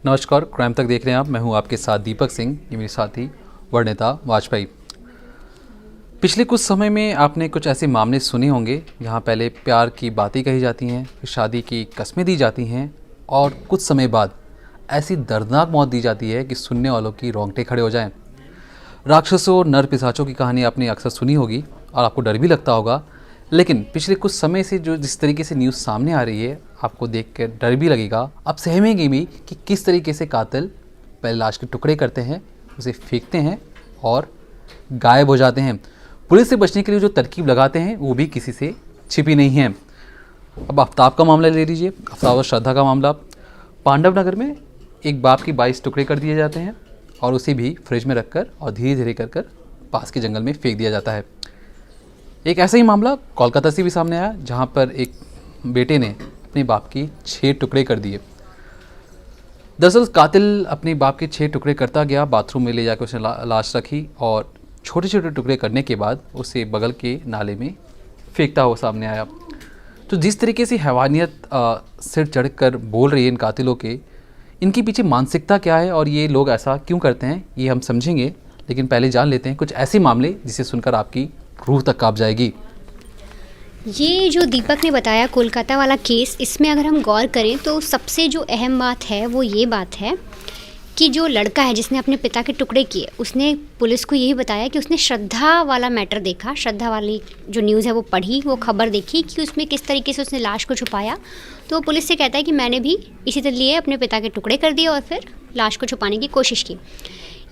नमस्कार, क्राइम तक देख रहे हैं आप। मैं हूं आपके साथ दीपक सिंह, ये मेरे साथी वर्णिता वाजपेयी। पिछले कुछ समय में आपने कुछ ऐसे मामले सुने होंगे जहां पहले प्यार की बातें कही जाती हैं, फिर शादी की कस्में दी जाती हैं और कुछ समय बाद ऐसी दर्दनाक मौत दी जाती है कि सुनने वालों की रोंगटे खड़े हो जाएं। राक्षसों और नर पिशाचों की कहानी आपने अक्सर सुनी होगी और आपको डर भी लगता होगा, लेकिन पिछले कुछ समय से जो जिस तरीके से न्यूज़ सामने आ रही है, आपको देख कर डर भी लगेगा। आप सहमेंगे भी कि किस तरीके से कातिल पहले लाश के टुकड़े करते हैं, उसे फेंकते हैं और गायब हो जाते हैं। पुलिस से बचने के लिए जो तरकीब लगाते हैं वो भी किसी से छिपी नहीं है। अब आफ्ताब का मामला ले लीजिए, आफ्ताब और श्रद्धा का मामला। पांडव नगर में एक बाप की 22 टुकड़े कर दिए जाते हैं और उसे भी फ्रिज में रखकर और धीरे धीरे कर पास के जंगल में फेंक दिया जाता है। एक ऐसा ही मामला कोलकाता से भी सामने आया, जहां पर एक बेटे ने अपने बाप की 6 टुकड़े कर दिए। दरअसल कातिल अपने बाप के 6 टुकड़े करता गया, बाथरूम में ले जाकर उसने लाश रखी और छोटे छोटे टुकड़े करने के बाद उसे बगल के नाले में फेंकता हुआ सामने आया। तो जिस तरीके से हैवानियत सिर चढ़कर बोल रही है इन कातिलों के, इनके पीछे मानसिकता क्या है और ये लोग ऐसा क्यों करते हैं, ये हम समझेंगे। लेकिन पहले जान लेते हैं कुछ ऐसे मामले जिसे सुनकर आपकी रूह तक कांप जाएगी। ये जो दीपक ने बताया कोलकाता वाला केस, इसमें अगर हम गौर करें तो सबसे जो अहम बात है वो ये बात है कि जो लड़का है जिसने अपने पिता के टुकड़े किए, उसने पुलिस को यही बताया कि उसने श्रद्धा वाला मैटर देखा, श्रद्धा वाली जो न्यूज़ है वो पढ़ी, वो खबर देखी कि उसमें किस तरीके से उसने लाश को छुपाया। तो पुलिस से कहता है कि मैंने भी इसी तरह अपने पिता के टुकड़े कर दिए और फिर लाश को छुपाने की कोशिश की।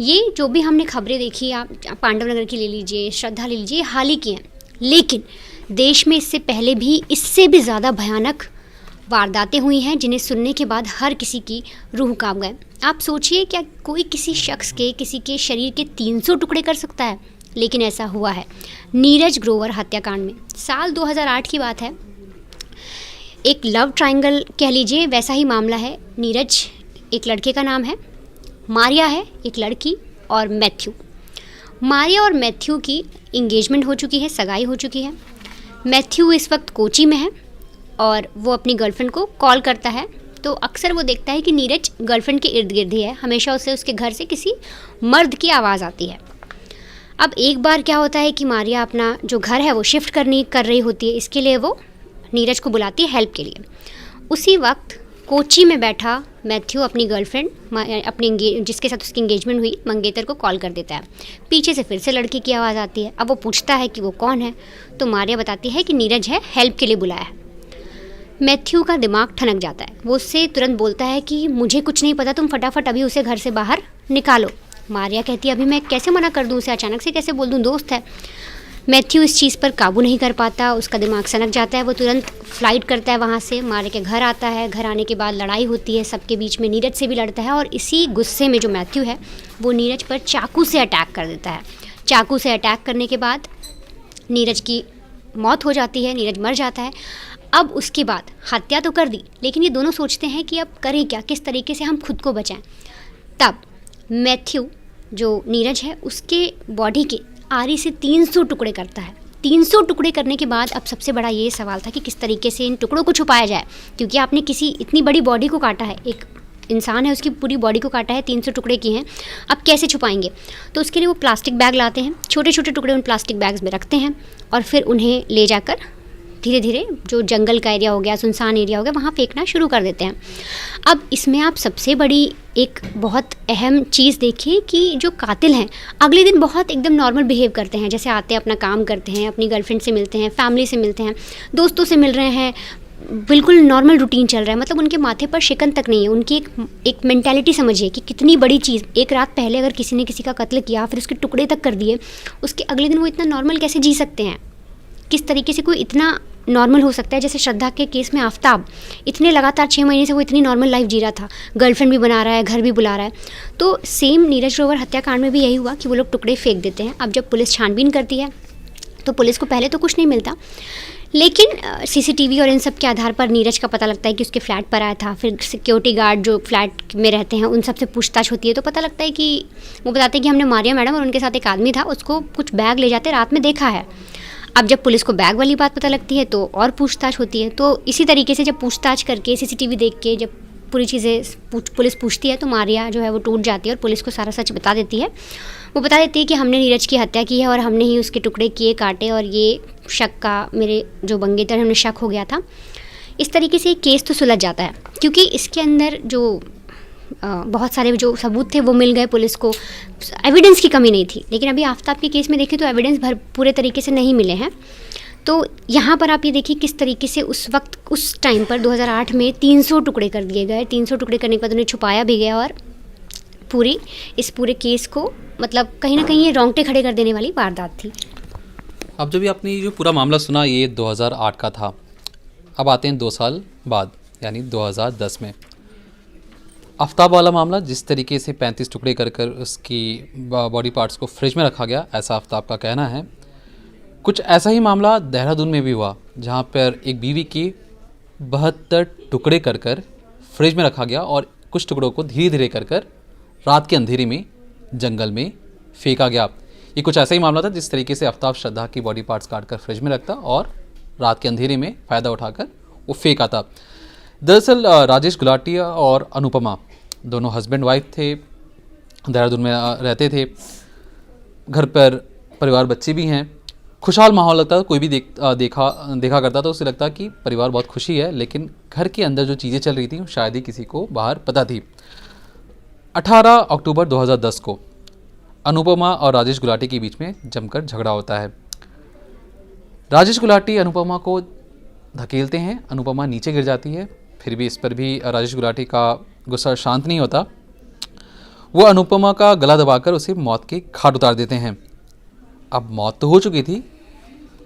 ये जो भी हमने खबरें देखी, आप पांडव नगर की ले लीजिए, श्रद्धा ले लीजिए, हाल ही की हैं, लेकिन देश में इससे पहले भी इससे भी ज़्यादा भयानक वारदातें हुई हैं जिन्हें सुनने के बाद हर किसी की रूह कांप गए। आप सोचिए, क्या कोई किसी शख्स के, किसी के शरीर के 300 टुकड़े कर सकता है? लेकिन ऐसा हुआ है नीरज ग्रोवर हत्याकांड में। साल 2008 की बात है। एक लव ट्रायंगल कह लीजिए, वैसा ही मामला है। नीरज एक लड़के का नाम है, मारिया है एक लड़की, और मैथ्यू। मारिया और मैथ्यू की इंगेजमेंट हो चुकी है, सगाई हो चुकी है। मैथ्यू इस वक्त कोची में है और वो अपनी गर्लफ्रेंड को कॉल करता है तो अक्सर वो देखता है कि नीरज गर्लफ्रेंड के इर्द गिर्द ही है। हमेशा उसे उसके घर से किसी मर्द की आवाज़ आती है। अब एक बार क्या होता है कि मारिया अपना जो घर है वो शिफ्ट कर रही होती है, इसके लिए वो नीरज को बुलाती है हेल्प के लिए। उसी वक्त कोची में बैठा मैथ्यू अपनी गर्लफ्रेंड, जिसके साथ उसकी इंगेजमेंट हुई, मंगेतर को कॉल कर देता है। पीछे से फिर से लड़की की आवाज़ आती है। अब वो पूछता है कि वो कौन है, तो मारिया बताती है कि नीरज है, हेल्प के लिए बुलाया है। मैथ्यू का दिमाग ठनक जाता है। वो उससे तुरंत बोलता है कि मुझे कुछ नहीं पता, तुम फटाफट अभी उसे घर से बाहर निकालो। मारिया कहती है अभी मैं कैसे मना कर दूँ उसे, अचानक से कैसे बोल दूँ, दोस्त है। मैथ्यू इस चीज़ पर काबू नहीं कर पाता, उसका दिमाग सनक जाता है। वो तुरंत फ्लाइट करता है वहाँ से, मारिया के घर आता है। घर आने के बाद लड़ाई होती है सबके बीच में, नीरज से भी लड़ता है और इसी गुस्से में जो मैथ्यू है वो नीरज पर चाकू से अटैक कर देता है। चाकू से अटैक करने के बाद नीरज की मौत हो जाती है, नीरज मर जाता है। अब उसके बाद हत्या तो कर दी, लेकिन ये दोनों सोचते हैं कि अब करें क्या, किस तरीके से हम खुद को बचाएं। तब मैथ्यू जो नीरज है उसके बॉडी के आरी से 300 टुकड़े करता है। 300 टुकड़े करने के बाद अब सबसे बड़ा ये सवाल था कि किस तरीके से इन टुकड़ों को छुपाया जाए, क्योंकि आपने किसी इतनी बड़ी बॉडी को काटा है, एक इंसान है उसकी पूरी बॉडी को काटा है, 300 टुकड़े किए हैं, अब कैसे छुपाएंगे? तो उसके लिए वो प्लास्टिक बैग लाते हैं, छोटे छोटे टुकड़े उन प्लास्टिक बैग्स में रखते हैं और फिर उन्हें ले जाकर धीरे धीरे जो जंगल का एरिया हो गया, सुनसान एरिया हो गया, वहाँ फेंकना शुरू कर देते हैं। अब इसमें आप सबसे बड़ी एक बहुत अहम चीज़ देखिए कि जो कातिल हैं अगले दिन बहुत एकदम नॉर्मल बिहेव करते हैं, जैसे आते हैं अपना काम करते हैं, अपनी गर्लफ्रेंड से मिलते हैं, फैमिली से मिलते हैं, दोस्तों से मिल रहे हैं, बिल्कुल नॉर्मल रूटीन चल रहा है। मतलब उनके माथे पर शिकन तक नहीं है। उनकी एक मेंटालिटी समझिए कि कितनी बड़ी चीज़, एक रात पहले अगर किसी ने किसी का कत्ल किया फिर उसके टुकड़े तक कर दिए, उसके अगले दिन वो इतना नॉर्मल कैसे जी सकते हैं? किस तरीके से कोई इतना नॉर्मल हो सकता है? जैसे श्रद्धा के केस में आफ्ताब इतने लगातार 6 महीने से वो इतनी नॉर्मल लाइफ जी रहा था, गर्लफ्रेंड भी बना रहा है, घर भी बुला रहा है। तो सेम नीरज ग्रोवर हत्याकांड में भी यही हुआ कि वो लोग टुकड़े फेंक देते हैं। अब जब पुलिस छानबीन करती है तो पुलिस को पहले तो कुछ नहीं मिलता, लेकिन सीसीटीवी और इन सब के आधार पर नीरज का पता लगता है कि उसके फ्लैट पर आया था। फिर सिक्योरिटी गार्ड जो फ्लैट में रहते हैं उन सब से पूछताछ होती है तो पता लगता है कि वो बताते हैं कि हमने मारिया मैडम और उनके साथ एक आदमी था, उसको कुछ बैग ले जाते रात में देखा है। अब जब पुलिस को बैग वाली बात पता लगती है तो और पूछताछ होती है। तो इसी तरीके से जब पूछताछ करके सीसीटीवी देख के जब पूरी चीज़ें पुलिस पूछती है तो मारिया जो है वो टूट जाती है और पुलिस को सारा सच बता देती है। वो बता देती है कि हमने नीरज की हत्या की है और हमने ही उसके टुकड़े किए, काटे, और ये शक का मेरे जो मंगेतर हैं उन्हें शक हो गया था। इस तरीके से केस तो सुलझ जाता है, क्योंकि इसके अंदर जो बहुत सारे जो सबूत थे वो मिल गए पुलिस को, एविडेंस की कमी नहीं थी। लेकिन अभी आफ्ताब के केस में देखें तो एविडेंस पूरे तरीके से नहीं मिले हैं। तो यहाँ पर आप ये देखिए किस तरीके से उस वक्त, उस टाइम पर 2008 में 300 टुकड़े कर दिए गए। 300 टुकड़े करने के बाद उन्हें छुपाया भी गया और इस पूरे केस को मतलब कहीं ना कहीं ये रोंगटे खड़े कर देने वाली वारदात थी। अब जब भी आपने ये जो पूरा मामला सुना ये 2008 का था, अब आते हैं 2 साल बाद यानी 2010 में। आफ्ताब वाला मामला जिस तरीके से 35 टुकड़े कर कर उसकी बॉडी पार्ट्स को फ्रिज में रखा गया, ऐसा आफ्ताब का कहना है। कुछ ऐसा ही मामला देहरादून में भी हुआ, जहाँ पर एक बीवी की 72 टुकड़े कर कर फ्रिज में रखा गया और कुछ टुकड़ों को धीरे धीरे कर कर रात के अंधेरे में जंगल में फेंका गया। ये कुछ ऐसा ही मामला था जिस तरीके से आफ्ताब श्रद्धा की बॉडी पार्ट्स काट कर फ्रिज में रखता और रात के अंधेरे में फ़ायदा उठाकर वो फेंका था। दरअसल राजेश गुलाटी और अनुपमा दोनों हस्बैंड वाइफ थे, देहरादून में रहते थे, घर पर परिवार बच्चे भी हैं, खुशहाल माहौल लगता था। कोई भी देखा करता था, उससे लगता कि परिवार बहुत खुशी है। लेकिन घर के अंदर जो चीज़ें चल रही थी शायद ही किसी को बाहर पता थी। 18 अक्टूबर 2010 को अनुपमा और राजेश गुलाटी के बीच में जमकर झगड़ा होता है। राजेश गुलाटी अनुपमा को धकेलते हैं, अनुपमा नीचे गिर जाती है। फिर भी इस पर भी राजेश गुलाटी का गुस्सा शांत नहीं होता। वो अनुपमा का गला दबाकर उसे मौत के घाट उतार देते हैं। अब मौत तो हो चुकी थी,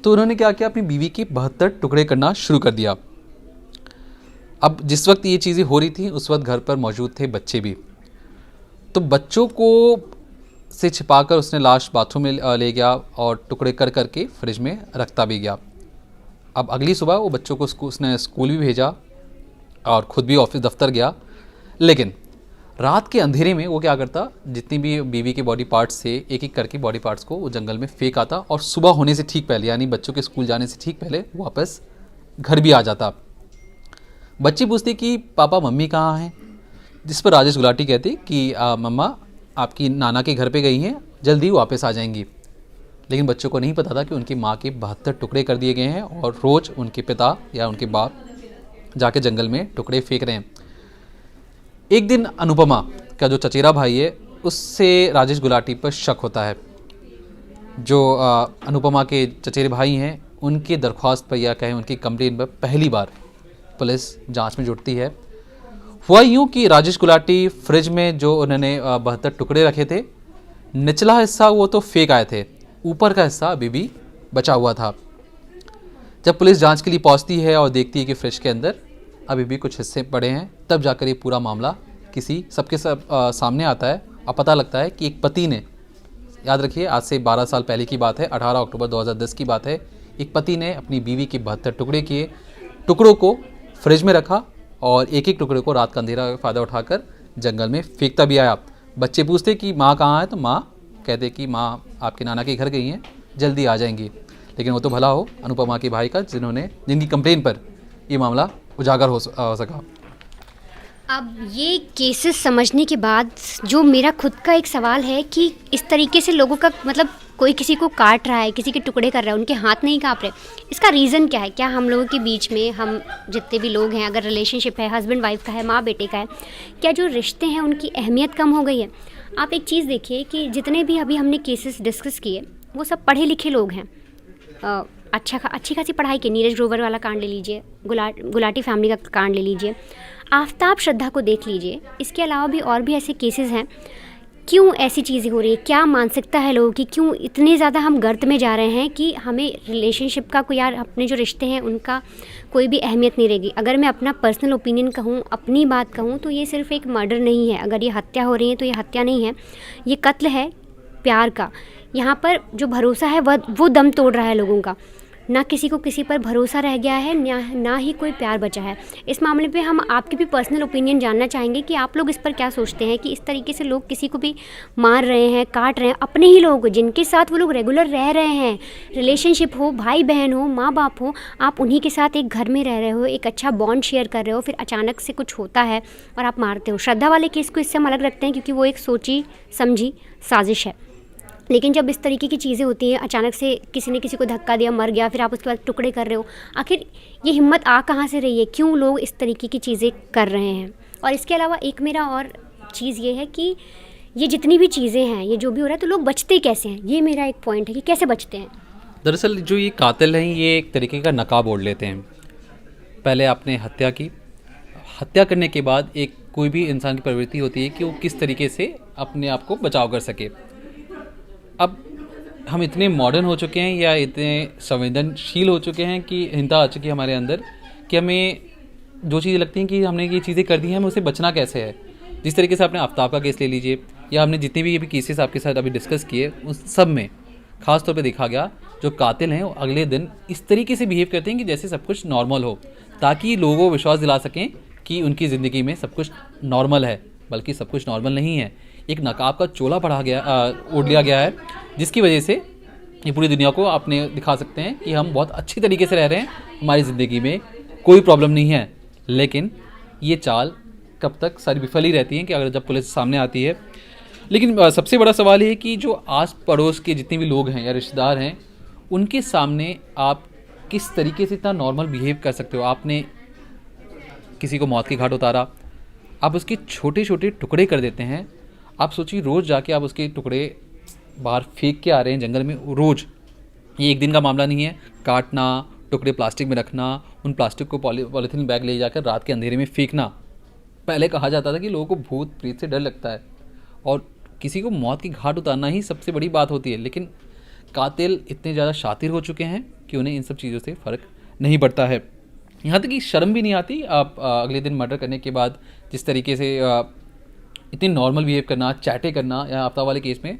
तो उन्होंने क्या किया, अपनी बीवी के 72 टुकड़े करना शुरू कर दिया। अब जिस वक्त ये चीज़ें हो रही थी उस वक्त घर पर मौजूद थे बच्चे भी, तो बच्चों को से छिपाकर उसने लाश बाथरूम में ले गया और टुकड़े कर करके फ्रिज में रखता भी गया। अब अगली सुबह वो बच्चों को उसने स्कूल भी भेजा और ख़ुद भी ऑफिस दफ्तर गया। लेकिन रात के अंधेरे में वो क्या करता, जितनी भी बीवी के बॉडी पार्ट्स थे एक एक करके बॉडी पार्ट्स को वो जंगल में फेंक आता और सुबह होने से ठीक पहले यानी बच्चों के स्कूल जाने से ठीक पहले वापस घर भी आ जाता। बच्ची पूछती कि पापा मम्मी कहाँ हैं, जिस पर राजेश गुलाटी कहती कि मम्मा आपकी नाना के घर पे गई हैं, जल्दी वापस आ जाएंगी। लेकिन बच्चों को नहीं पता था कि उनकी माँ के 72 टुकड़े कर दिए गए हैं और रोज़ उनके पिता या उनके बाप जाके जंगल में टुकड़े फेंक रहे हैं। एक दिन अनुपमा का जो चचेरा भाई है उससे राजेश गुलाटी पर शक होता है। जो अनुपमा के चचेरे भाई हैं उनकी दरख्वास्त पर या कहें उनकी कंप्लेन पर पहली बार पुलिस जांच में जुटती है। हुआ यूँ कि राजेश गुलाटी फ्रिज में जो उन्होंने 72 टुकड़े रखे थे, निचला हिस्सा वो तो फेंक आए थे, ऊपर का हिस्सा अभी भी बचा हुआ था। जब पुलिस जांच के लिए पहुंचती है और देखती है कि फ्रिज के अंदर अभी भी कुछ हिस्से पड़े हैं, तब जाकर ये पूरा मामला सबके सामने आता है और पता लगता है कि एक पति ने, याद रखिए आज से 12 साल पहले की बात है, 18 अक्टूबर 2010 की बात है, एक पति ने अपनी बीवी के 72 टुकड़े किए, टुकड़ों को फ्रिज में रखा और एक एक टुकड़े को रात का अंधेरा का फ़ायदा उठाकर जंगल में फेंकता भी आया। बच्चे पूछते कि माँ कहाँ है, तो माँ कहते कि माँ आपके नाना के घर गई हैं, जल्दी आ जाएंगी। लेकिन वो तो भला हो अनुपमा के भाई का जिनकी कंप्लेन पर ये मामला उजागर हो सका। अब ये केसेस समझने के बाद जो मेरा खुद का एक सवाल है कि इस तरीके से लोगों का मतलब कोई किसी को काट रहा है, किसी के टुकड़े कर रहा है, उनके हाथ नहीं काँप रहे, इसका रीज़न क्या है? क्या हम लोगों के बीच में, हम जितने भी लोग हैं, अगर रिलेशनशिप है, हस्बैंड वाइफ का है, माँ बेटे का है, क्या जो रिश्ते हैं उनकी अहमियत कम हो गई है? आप एक चीज़ देखिए कि जितने भी अभी हमने केसेस डिस्कस किए वो सब पढ़े लिखे लोग हैं, अच्छी खासी पढ़ाई के। नीरज ग्रोवर वाला कांड ले लीजिए, गुलाटी फैमिली का कांड ले लीजिए, आफ्ताब श्रद्धा को देख लीजिए। इसके अलावा भी और भी ऐसे केसेस हैं। क्यों ऐसी चीज़ें हो रही है? क्या मानसिकता है लोगों की? क्यों इतने ज़्यादा हम गर्त में जा रहे हैं कि हमें रिलेशनशिप का कोई, यार अपने जो रिश्ते हैं उनका कोई भी अहमियत नहीं रहेगी? अगर मैं अपना पर्सनल ओपिनियन कहूँ, अपनी बात कहूँ, तो ये सिर्फ एक मर्डर नहीं है। अगर ये हत्या हो रही है तो ये हत्या नहीं है, ये कत्ल है प्यार का। यहाँ पर जो भरोसा है वो दम तोड़ रहा है लोगों का। ना किसी को किसी पर भरोसा रह गया है, ना ही कोई प्यार बचा है। इस मामले पे हम आपकी भी पर्सनल ओपिनियन जानना चाहेंगे कि आप लोग इस पर क्या सोचते हैं कि इस तरीके से लोग किसी को भी मार रहे हैं, काट रहे हैं, अपने ही लोग जिनके साथ वो लोग रेगुलर रह रहे हैं, रिलेशनशिप हो, भाई बहन हो, माँ बाप हो, आप उन्हीं के साथ एक घर में रह रहे हो, एक अच्छा बॉन्ड शेयर कर रहे हो, फिर अचानक से कुछ होता है और आप मारते हो। श्रद्धा वाले केस को इससे हम अलग रखते हैं क्योंकि वो एक सोची समझी साजिश है। लेकिन जब इस तरीके की चीज़ें होती हैं, अचानक से किसी ने किसी को धक्का दिया, मर गया, फिर आप उसके बाद टुकड़े कर रहे हो, आखिर ये हिम्मत आ कहाँ से रही है? क्यों लोग इस तरीके की चीज़ें कर रहे हैं? और इसके अलावा एक मेरा और चीज़ ये है कि ये जितनी भी चीज़ें हैं, ये जो भी हो रहा है, तो लोग बचते कैसे हैं? ये मेरा एक पॉइंट है कि कैसे बचते हैं। दरअसल जो ये कातिल हैं ये एक तरीके का नकाब ओढ़ लेते हैं। पहले आपने हत्या की, हत्या करने के बाद एक कोई भी इंसान की प्रवृत्ति होती है कि वो किस तरीके से अपने आप को बचाव कर सके। अब हम इतने मॉडर्न हो चुके हैं या इतने संवेदनशील हो चुके हैं कि हिंसा आ चुकी है हमारे अंदर कि हमें जो चीज़ें लगती हैं कि हमने ये चीज़ें कर दी हैं, हमें उससे बचना कैसे है। जिस तरीके से आपने आफ्ताब का केस ले लीजिए या हमने जितने भी ये भी केसेस आपके साथ अभी डिस्कस किए, उस सब में ख़ास तौर पे देखा गया जो कातिल हैं वो अगले दिन इस तरीके से बिहेव करते हैं कि जैसे सब कुछ नॉर्मल हो, ताकि लोगों को विश्वास दिला सकें कि उनकी ज़िंदगी में सब कुछ नॉर्मल है, बल्कि सब कुछ नॉर्मल नहीं है। एक नकाब का चोला ओढ़ लिया गया है, जिसकी वजह से ये पूरी दुनिया को आपने दिखा सकते हैं कि हम बहुत अच्छी तरीके से रह रहे हैं, हमारी ज़िंदगी में कोई प्रॉब्लम नहीं है। लेकिन ये चाल कब तक सारी विफल ही रहती है कि अगर जब पुलिस सामने आती है। लेकिन सबसे बड़ा सवाल ये है कि जो आस पड़ोस के जितने भी लोग हैं या रिश्तेदार हैं, उनके सामने आप किस तरीके से इतना नॉर्मल बिहेव कर सकते हो। आपने किसी को मौत के घाट उतारा, आप उसके छोटे छोटे टुकड़े कर देते हैं। आप सोचिए रोज़ जाके आप उसके टुकड़े बाहर फेंक के आ रहे हैं जंगल में रोज़। ये एक दिन का मामला नहीं है। काटना, टुकड़े प्लास्टिक में रखना, उन प्लास्टिक को पॉलीथीन बैग ले जाकर रात के अंधेरे में फेंकना। पहले कहा जाता था कि लोगों को भूत प्रेत से डर लगता है और किसी को मौत की घाट उतारना ही सबसे बड़ी बात होती है। लेकिन कातिल इतने ज़्यादा शातिर हो चुके हैं कि उन्हें इन सब चीज़ों से फ़र्क नहीं पड़ता है। यहाँ तक कि शर्म भी नहीं आती। आप अगले दिन मर्डर करने के बाद जिस तरीके से इतनी नॉर्मल बिहेव करना, चैटे करना, या आफ्ताब वाले केस में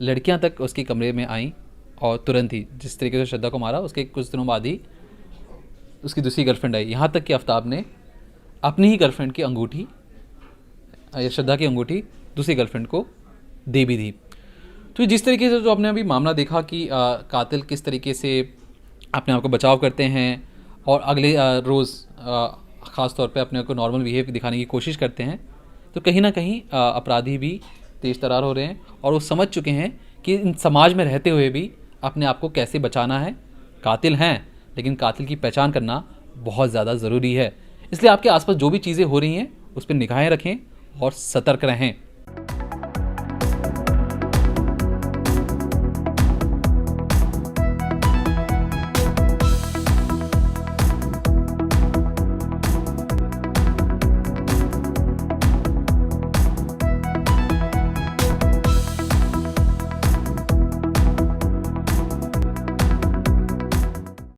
लड़कियां तक उसके कमरे में आईं और तुरंत ही जिस तरीके से श्रद्धा को मारा, उसके कुछ दिनों बाद ही उसकी दूसरी गर्लफ्रेंड आई। यहाँ तक कि आफ्ताब ने अपनी ही गर्लफ्रेंड की अंगूठी या श्रद्धा की अंगूठी दूसरी गर्लफ्रेंड को दे भी दी। तो जिस तरीके से जो आपने अभी मामला देखा कि कातिल किस तरीके से अपने आप को बचाव करते हैं और अगले रोज़ ख़ास तौर पे अपने को नॉर्मल बिहेव दिखाने की कोशिश करते हैं, तो कहीं ना कहीं अपराधी भी तेज़ तरार हो रहे हैं और वो समझ चुके हैं कि इन समाज में रहते हुए भी अपने आप को कैसे बचाना है। कातिल हैं, लेकिन कातिल की पहचान करना बहुत ज़्यादा ज़रूरी है। इसलिए आपके आसपास जो भी चीज़ें हो रही हैं उस पर निगाहें रखें और सतर्क रहें।